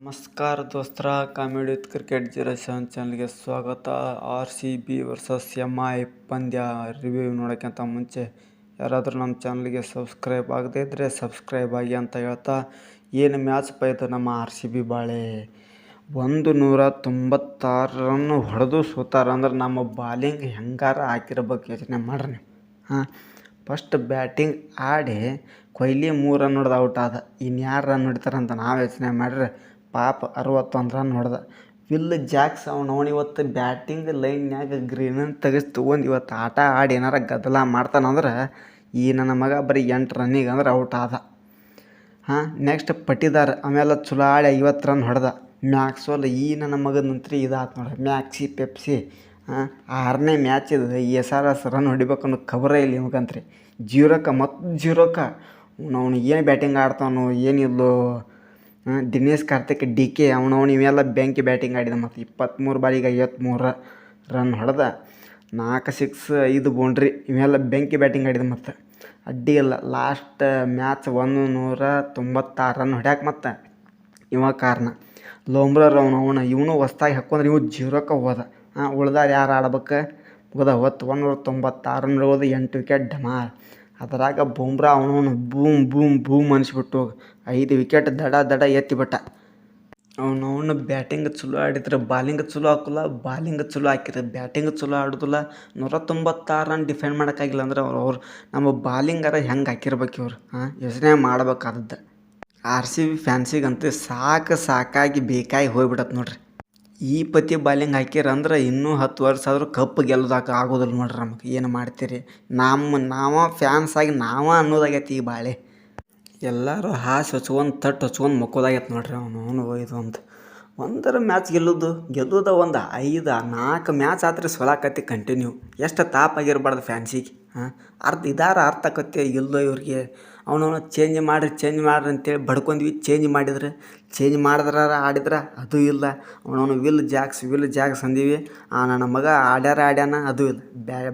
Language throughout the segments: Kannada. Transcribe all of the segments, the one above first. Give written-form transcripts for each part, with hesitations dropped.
ನಮಸ್ಕಾರ ದೋಸ್ತರ, ಕಾಮಿಡಿ ವಿತ್ ಕ್ರಿಕೆಟ್ 07 ಚಾನಲ್ಗೆ ಸ್ವಾಗತ. RCB ವರ್ಸಸ್ MI ಪಂದ್ಯ ರಿವ್ಯೂ ನೋಡೋಕ್ಕಿಂತ ಮುಂಚೆ ಯಾರಾದರೂ ನಮ್ಮ ಚಾನಲ್ಗೆ ಸಬ್ಸ್ಕ್ರೈಬ್ ಆಗದೇ ಇದ್ದರೆ ಸಬ್ಸ್ಕ್ರೈಬ್ ಆಗಿ ಅಂತ ಹೇಳ್ತಾ, ಏನು ಮ್ಯಾಚ್ ಇದು ನಮ್ಮ RCB ಬಾಳೆ 196 ರನ್ ಹೊಡೆದು ಸೋತಾರ ಅಂದ್ರೆ ನಮ್ಮ ಬಾಲಿಂಗ್ ಹೆಂಗಾರ ಹಾಕಿರ್ಬೇಕು ಯೋಚನೆ ಮಾಡ್ರಿ ನೀವು. ಫಸ್ಟ್ ಬ್ಯಾಟಿಂಗ್ ಆಡಿ ಕೊಹ್ಲಿ 3 ರನ್ ಹೊಡೆದು ಔಟ್ ಆದ. ಇನ್ಯಾರು ರನ್ ಹೊಡಿತಾರಂತ ನಾವು ಯೋಚನೆ ಮಾಡಿದ್ರೆ ಪಾಪ 61 ರನ್ ಹೊಡೆದ. ವಿಲ್ ಜಾಕ್ಸ್ ಅವನು ಇವತ್ತು ಬ್ಯಾಟಿಂಗ್ ಲೈನ್ಯಾಗ ಗ್ರೀನನ್ನು ತೆಗೆಸಿ ತೊಗೊಂಡು ಇವತ್ತು ಆಟ ಆಡಿ ಏನಾರ ಗದ್ದಲ ಮಾಡ್ತಾನಂದ್ರೆ ಈ ನನ್ನ ಮಗ ಬರೀ 8 ರನ್ನಿಗೆ ಅಂದ್ರೆ ಔಟ್ ಆದ. ನೆಕ್ಸ್ಟ್ ಪಟ್ಟಿದಾರ್ ಆಮೇಲೆ ಚಲೋ ಆಡಿ 50 ರನ್ ಹೊಡೆದ. ಮ್ಯಾಕ್ಸ್ವೆಲ್ ಈ ನನ್ನ ಮಗನಂತ್ರಿ ಇದಾತು ನೋಡಿ, ಮ್ಯಾಕ್ಸಿ ಪೆಪ್ಸಿ 6ನೇ ಮ್ಯಾಚ್ ಇದು. SRS ರನ್ ಹೊಡಿಬೇಕು ಅನ್ನೋ ಖಬರೇ ಇಲ್ಲ ಇವಾಗಂತ್ರಿ. 0ಕ್ಕೆ ಅವನು ಏನು ಬ್ಯಾಟಿಂಗ್ ಆಡ್ತಾವನು ಏನಿಲ್ಲೋ. ದಿನೇಶ್ ಕಾರ್ತಿಕ್ DK ಅವನವನು ಇವೆಲ್ಲ ಬೆಂಕಿ ಬ್ಯಾಟಿಂಗ್ ಆಡಿದ. ಮತ್ತು 23 ಬಾಲಿಗೆ 53 ರನ್ ಹೊಡೆದ. 4 ಸಿಕ್ಸ್ 5 ಬೌಂಡ್ರಿ ಇವೆಲ್ಲ ಬೆಂಕಿ ಬ್ಯಾಟಿಂಗ್ ಆಡಿದ. ಮತ್ತು ಅಡ್ಡಿ ಇಲ್ಲ. ಲಾಸ್ಟ್ ಮ್ಯಾಚ್ 196 ರನ್ ಹೊಡ್ಯಾಕೆ ಮತ್ತು ಇವ ಕಾರಣ ಲೋಮ್ರರ್ ಇವನು ಹೊಸ್ದಾಗಿ ಹಾಕೊಂಡ್ರೆ ಇವು 0ಕ್ಕೆ ಹೋದ. ಉಳ್ದಾರ ಯಾರು ಆಡ್ಬೇಕು ಹೋದ. 196 ರನ್ ಹೋದ, 8 ವಿಕೆಟ್ ಡಮಾರ್. ಅದರಾಗ ಬುಮ್ರಾ ಅವನವನು ಬೂಮ್ ಬೂಮ್ ಬೂಮ್ ಅನಿಸ್ಬಿಟ್ಟು 5 ವಿಕೆಟ್ ದಡ ಎತ್ತಿಬಿಟ್ಟ. ಅವನವನು ಬ್ಯಾಟಿಂಗ್ ಚಲೋ ಆಡಿದ್ರೆ ಬಾಲಿಂಗ್ ಚಲೋ ಹಾಕೋಲ್ಲ, ಬಾಲಿಂಗ್ ಚಲೋ ಹಾಕಿದ್ರೆ ಬ್ಯಾಟಿಂಗ್ ಚಲೋ ಆಡೋದಿಲ್ಲ. 196 ರನ್ ಡಿಫೆಂಡ್ ಮಾಡೋಕ್ಕಾಗಿಲ್ಲ ಅಂದ್ರೆ ಅವ್ರು ನಮ್ಮ ಬಾಲಿಂಗಾರ ಹೆಂಗೆ ಹಾಕಿರ್ಬೇಕು ಇವ್ರು ಯೋಚನೆ ಮಾಡ್ಬೇಕಾದದ್ದು. RCB ಫ್ಯಾನ್ಸಿಗಂತೂ ಸಾಕಾಗಿ ಬೇಕಾಗಿ ಹೋಗ್ಬಿಡತ್ತೆ ನೋಡ್ರಿ. ಈ ಪತಿ ಬಾಲಿಂಗ್ ಹಾಕಿರಂದ್ರೆ ಇನ್ನೂ 10 ವರ್ಷ ಆದರೂ ಕಪ್ ಗೆಲ್ಲೋದಾಕ ಆಗೋದಿಲ್ಲ ನೋಡ್ರಿ. ನಮಗೆ ಏನು ಮಾಡ್ತೀರಿ, ನಾವು ಫ್ಯಾನ್ಸ್ ಆಗಿ ಅನ್ನೋದಾಗೈತಿ ಈ ಬಾಳೆ. ಎಲ್ಲರೂ ಹಾಸಿ ಹಚ್ಕೊಂಡು ತಟ್ಟು ಹಚ್ಕೊಂಡು ಮಕ್ಕೋದಾಗೈತೆ ನೋಡ್ರಿ. ಅವನು ಇದು ಒಂದರ ಮ್ಯಾಚ್ ಗೆಲ್ಲೋದು ಒಂದು 4 ಮ್ಯಾಚ್ ಆತ್ರಿ ಸೊಲಾಕತ್ತಿ ಕಂಟಿನ್ಯೂ. ಎಷ್ಟು ತಾಪಾಗಿರ್ಬಾರ್ದು ಫ್ಯಾನ್ಸಿಗೆ. ಅರ್ಥ ಆಕತ್ತೆ ಇಲ್ಲೋ ಇವ್ರಿಗೆ. ಅವನವನು ಚೇಂಜ್ ಮಾಡಿರಿ ಅಂತೇಳಿ ಬಡ್ಕೊಂಡ್ವಿ. ಚೇಂಜ್ ಮಾಡಿದ್ರೆ ಆಡಿದ್ರೆ ಅದು ಇಲ್ಲ. ಅವನವನು ವಿಲ್ ಜಾಕ್ಸ್ ಅಂದೀವಿ. ನನ್ನ ಮಗ ಆಡ್ಯಾನ ಅದು ಇಲ್ಲ.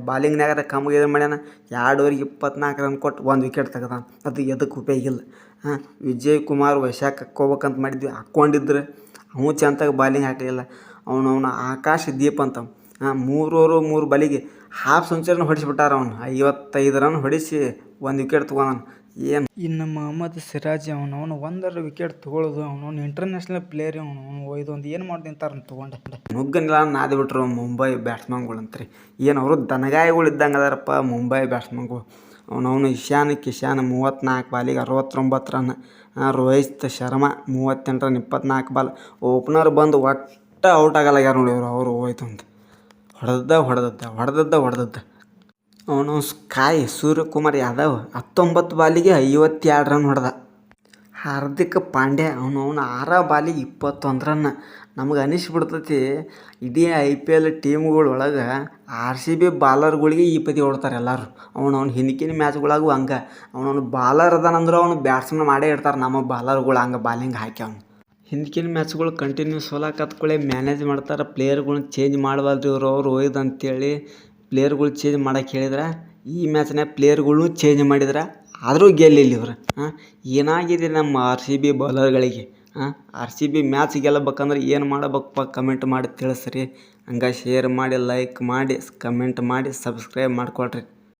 ಬಾಲಿಂಗ್ನಾಗಾರ ಕಮ್ಮಿಗೆ ಇದು ಮಾಡ್ಯಾನ. 2 ಓವರಿಗೆ 24 ರನ್ ಕೊಟ್ಟು 1 ವಿಕೆಟ್ ತೆಗೆದ. ಅದು ಎದಕ್ಕೆ ಉಪಯೋಗ ಇಲ್ಲ. ವಿಜಯ್ ಕುಮಾರ್ ವೈಶಾಖ್ ಹಾಕ್ಕೋಬೇಕಂತ ಮಾಡಿದ್ವಿ, ಹಾಕ್ಕೊಂಡಿದ್ರೆ ಅವನು ಚೆಂದಾಗಿ ಬಾಲಿಂಗ್ ಹಾಕಲಿಲ್ಲ. ಅವನವನು ಆಕಾಶ್ ದೀಪ್ ಅಂತ 3 ಓವರು 3 ಬಾಲಿಗೆ ಹಾಫ್ ಸೆಂಚುರಿನ ಹೊಡಿಸಿಬಿಟ್ಟಾರ. ಅವನು 55 ರನ್ ಹೊಡಿಸಿ 1 ವಿಕೆಟ್ ತೊಗೊಂಡಾನ. ಏನು ಇನ್ನು ಮೊಹಮ್ಮದ್ ಸಿರಾಜ್ ಅವನವನು 1 ವಿಕೆಟ್ ತೊಗೊಳ್ಳೋದು. ಅವನವನು ಇಂಟರ್ನ್ಯಾಷನಲ್ ಪ್ಲೇಯರ್. ಅವನು ಇದೊಂದು ಏನು ಮಾಡಿ ನಿಂತಾರನ್ನ ತೊಗೊಂಡೆ ನುಗ್ಗನಿಲ್ಲ ನಾದಿ ಬಿಟ್ರು ಮುಂಬೈ ಬ್ಯಾಟ್ಸ್ಮನ್ಗಳಂತ್ರಿ. ಏನು ಅವರು ದನಗಾಯಿಗಳು ಇದ್ದಂಗೆ ಅದಾರಪ್ಪ ಮುಂಬೈ ಬ್ಯಾಟ್ಸ್ಮನ್ಗಳು. ಅವನವನು ಕಿಶಾನ್ 34 ಬಾಲಿಗೆ 69 run. Rohit Sharma 38 run 24 ball. Opener ಬಂದು ಒಟ್ಟು ಔಟ್ ಆಗಲ್ಲ ನೋಡಿ ಅವರು ಹೋಯ್ತು ಅಂತ ಹೊಡೆದದ್ದ. ಅವನು ಸೂರ್ಯಕುಮಾರ್ ಯಾದವ್ 19 ಬಾಲಿಗೆ 52 ರನ್ ಹೊಡೆದ. ಹಾರ್ದಿಕ್ ಪಾಂಡ್ಯ ಅವನವನು 6 ಬಾಲಿಗೆ 21 ರನ್. ನಮಗೆ ಅನಿಸ್ಬಿಡ್ತೈತಿ ಇಡೀ IPL ಟೀಮ್ಗಳೊಳಗೆ RCB ಬಾಲರ್ಗಳಿಗೆ ಈ ಪದಿ ಹೊಡ್ತಾರೆ ಎಲ್ಲರೂ. ಅವನು ಹಿಂದಿನ ಮ್ಯಾಚ್ಗಳಾಗೂ ಹಂಗೆ. ಅವನವನು ಬಾಲರ್ ಅದಾನಂದ್ರೆ ಅವನು ಬ್ಯಾಟ್ಸ್ಮನ್ ಮಾಡೇ ಇರ್ತಾರೆ ನಮ್ಮ ಬಾಲರ್ಗಳು. ಹಂಗೆ ಬಾಲಿಂಗ್ ಹಾಕಿ ಅವನು ಹಿಂದಿನ ಮ್ಯಾಚ್ಗಳು ಕಂಟಿನ್ಯೂ ಸೋಲಾಕತ್ಕೊಳ್ಳೆ ಮ್ಯಾನೇಜ್ ಮಾಡ್ತಾರೆ. ಪ್ಲೇಯರ್ಗಳನ್ನ ಚೇಂಜ್ ಮಾಡಬಾರ್ದು ಅವರು ಒಯ್ದು ಅಂತೇಳಿ ಪ್ಲೇಯರ್ಗಳು ಚೇಂಜ್ ಮಾಡೋಕ್ಕೆ ಹೇಳಿದ್ರೆ ಈ ಮ್ಯಾಚ್ನಾಗ ಪ್ಲೇಯರ್ಗಳು ಚೇಂಜ್ ಮಾಡಿದ್ರೆ ಆದರೂ ಗೆಲ್ಲಿಲ್ಲ ಇವ್ರು. ಏನಾಗಿದೆ ನಮ್ಮ RCB ಬೌಲರ್ಗಳಿಗೆ. RCB ಮ್ಯಾಚ್ ಗೆಲ್ಲಬೇಕಂದ್ರೆ ಏನು ಮಾಡಬೇಕಪ್ಪ ಕಮೆಂಟ್ ಮಾಡಿ ತಿಳಿಸ್ರಿ. ಹಂಗೆ ಶೇರ್ ಮಾಡಿ, ಲೈಕ್ ಮಾಡಿ, ಕಮೆಂಟ್ ಮಾಡಿ, ಸಬ್ಸ್ಕ್ರೈಬ್ ಮಾಡ್ಕೊಳ್ರಿ.